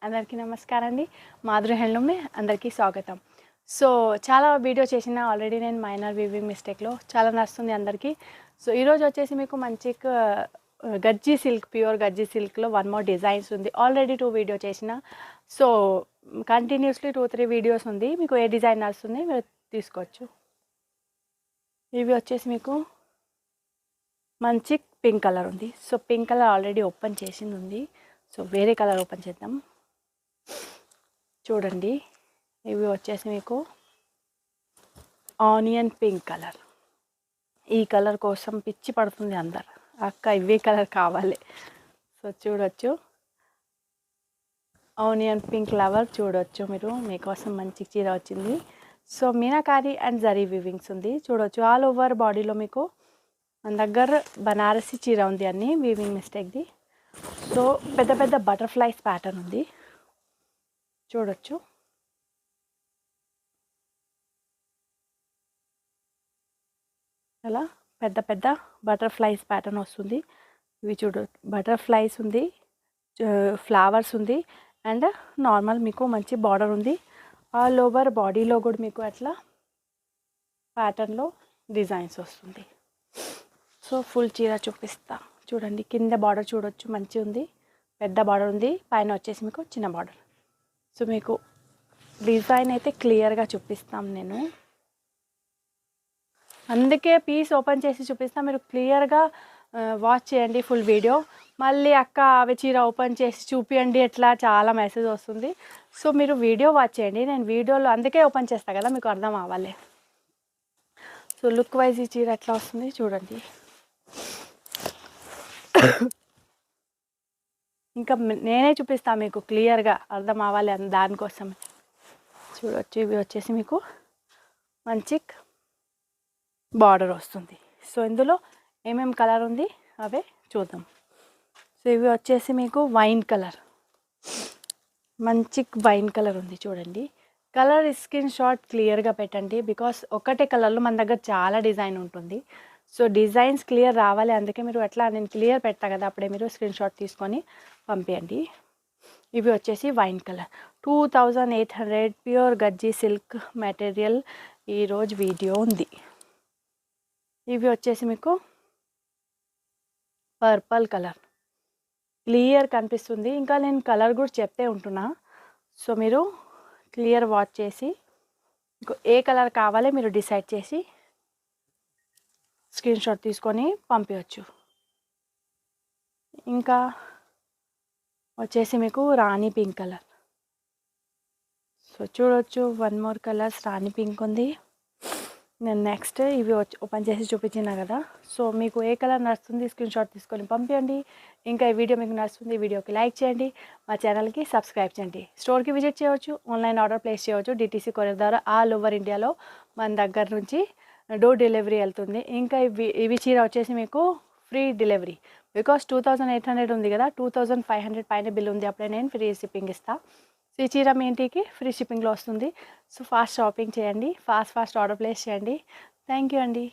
అందరికీ నమస్కారం అండి. మాధురి హ్యాండ్లూమ్‌ని అందరికీ స్వాగతం. సో చాలా వీడియో చేసిన ఆల్రెడీ నేను మైనర్ వీవింగ్ మిస్టేక్లో చాలా నచ్చుతుంది అందరికీ. సో ఈరోజు వచ్చేసి మీకు మంచి గజ్జీ సిల్క్, ప్యూర్ గజ్జీ సిల్క్లో వన్ మోర్ డిజైన్స్ ఉంది. ఆల్రెడీ 2 వీడియో చేసిన. సో కంటిన్యూస్లీ 2-3 వీడియోస్ ఉంది. మీకు ఏ డిజైన్ నచ్చుతుంది మీరు తీసుకోవచ్చు. ఇవి వచ్చేసి మీకు మంచి పింక్ కలర్ ఉంది. So pink colour already open చేసింది ఉంది. సో వేరే కలర్ ఓపెన్ చేద్దాం. చూడండి, ఇవి వచ్చేసి మీకు ఆనియన్ పింక్ కలర్. ఈ కలర్ కోసం పిచ్చి పడుతుంది అందరు, అక్క ఇవే కలర్ కావాలి. సో చూడొచ్చు, ఆనియన్ పింక్ లవర్ చూడొచ్చు మీరు. మీకోసం మంచి చీర వచ్చింది. సో మీనాకారి అండ్ జరీ వీవింగ్స్ ఉంది. చూడొచ్చు ఆల్ ఓవర్ బాడీలో మీకు మన దగ్గర బనారసి చీర ఉంది అన్ని వీవింగ్ మిస్టేక్ది. సో పెద్ద పెద్ద బటర్ఫ్లైస్ ప్యాటర్న్ ఉంది చూడొచ్చు. అలా పెద్ద పెద్ద బటర్ఫ్లైస్ ప్యాటర్న్ వస్తుంది. ఇవి చూడు, బటర్ఫ్లైస్ ఉంది, ఫ్లవర్స్ ఉంది అండ్ నార్మల్ మీకు మంచి బార్డర్ ఉంది. ఆల్ ఓవర్ బాడీలో కూడా మీకు అట్లా ప్యాటర్న్లో డిజైన్స్ వస్తుంది. సో ఫుల్ చీర చూపిస్తా చూడండి. కింద బార్డర్ చూడొచ్చు, మంచి ఉంది, పెద్ద బార్డర్ ఉంది. పైన వచ్చేసి మీకు చిన్న బార్డర్. సో మీకు డిజైన్ అయితే క్లియర్గా చూపిస్తాం నేను, అందుకే పీస్ ఓపెన్ చేసి చూపిస్తాం. మీరు క్లియర్గా వాచ్ చేయండి ఫుల్ వీడియో. మళ్ళీ అక్క అవి చీర ఓపెన్ చేసి చూపియండి ఎట్లా చాలా మెసేజ్ వస్తుంది. సో మీరు వీడియో వాచ్ చేయండి. నేను వీడియోలో అందుకే ఓపెన్ చేస్తాను కదా, మీకు అర్థం అవ్వాలి. సో లుక్ వైజ్ ఈ చీర ఎట్లా వస్తుంది చూడండి. ఇంకా నేనే చూపిస్తాను మీకు క్లియర్గా అర్థం అవ్వాలి దానికోసం. చూడొచ్చు, ఇవి వచ్చేసి మీకు మంచి బార్డర్ వస్తుంది. సో ఇందులో ఏమేమి కలర్ ఉంది అవే చూద్దాం. సో ఇవి వచ్చేసి మీకు వైన్ కలర్, మంచి వైన్ కలర్ ఉంది చూడండి. కలర్ స్క్రీన్ షాట్ క్లియర్గా పెట్టండి, బికాస్ ఒకటే కలర్లో మన దగ్గర చాలా డిజైన్ ఉంటుంది. సో డిజైన్స్ క్లియర్ రావాలి, అందుకే మీరు ఎట్లా నేను క్లియర్ పెడతా కదా, అప్పుడే మీరు స్క్రీన్ షాట్ తీసుకొని పంపించండి. ఇవి వచ్చేసి wine colour 2800 pure గజ్జీ silk material ఈరోజు వీడియో ఉంది. ఇవి వచ్చేసి మీకు పర్పుల్ కలర్, క్లియర్ కనిపిస్తుంది. ఇంకా నేను కలర్ కూడా చెప్తే ఉంటున్నా. సో మీరు క్లియర్ వాచ్ చేసి మీకు ఏ కలర్ కావాలో మీరు డిసైడ్ చేసి స్క్రీన్ షాట్ తీసుకొని పంపించవచ్చు. ఇంకా వచ్చేసి మీకు రాణి పింక్ కలర్. సో చూడొచ్చు, వన్ మోర్ కలర్స్ రాణి పింక్ ఉంది. నేను నెక్స్ట్ ఇవి ఓపెన్ చేసి చూపించిన కదా. సో మీకు ఏ కలర్ నచ్చుతుంది స్క్రీన్ షాట్ తీసుకొని పంపించండి. ఇంకా ఈ వీడియో మీకు నచ్చుతుంది, వీడియోకి లైక్ చేయండి, మా ఛానల్కి సబ్స్క్రైబ్ చేయండి. స్టోర్కి విజిట్ చేయవచ్చు, ఆన్లైన్ ఆర్డర్ ప్లేస్ చేయవచ్చు. డిటీసీ కొరియర్ ద్వారా ఆల్ ఓవర్ ఇండియాలో మన దగ్గర నుంచి డోర్ డెలివరీ వెళ్తుంది. ఇంకా ఇవి చీర వచ్చేసి మీకు ఫ్రీ డెలివరీ, బికాస్ 2800 ఉంది కదా, 2500 పైన బిల్ ఉంది. అప్పుడే నేను ఫ్రీ షిప్పింగ్ ఇస్తాను. సో ఈ చీర మీ ఇంటికి ఫ్రీ షిప్పింగ్లో వస్తుంది. సో ఫాస్ట్ షాపింగ్ చేయండి, ఫాస్ట్ ఆర్డర్ ప్లేస్ చేయండి. థ్యాంక్ యూ అండి.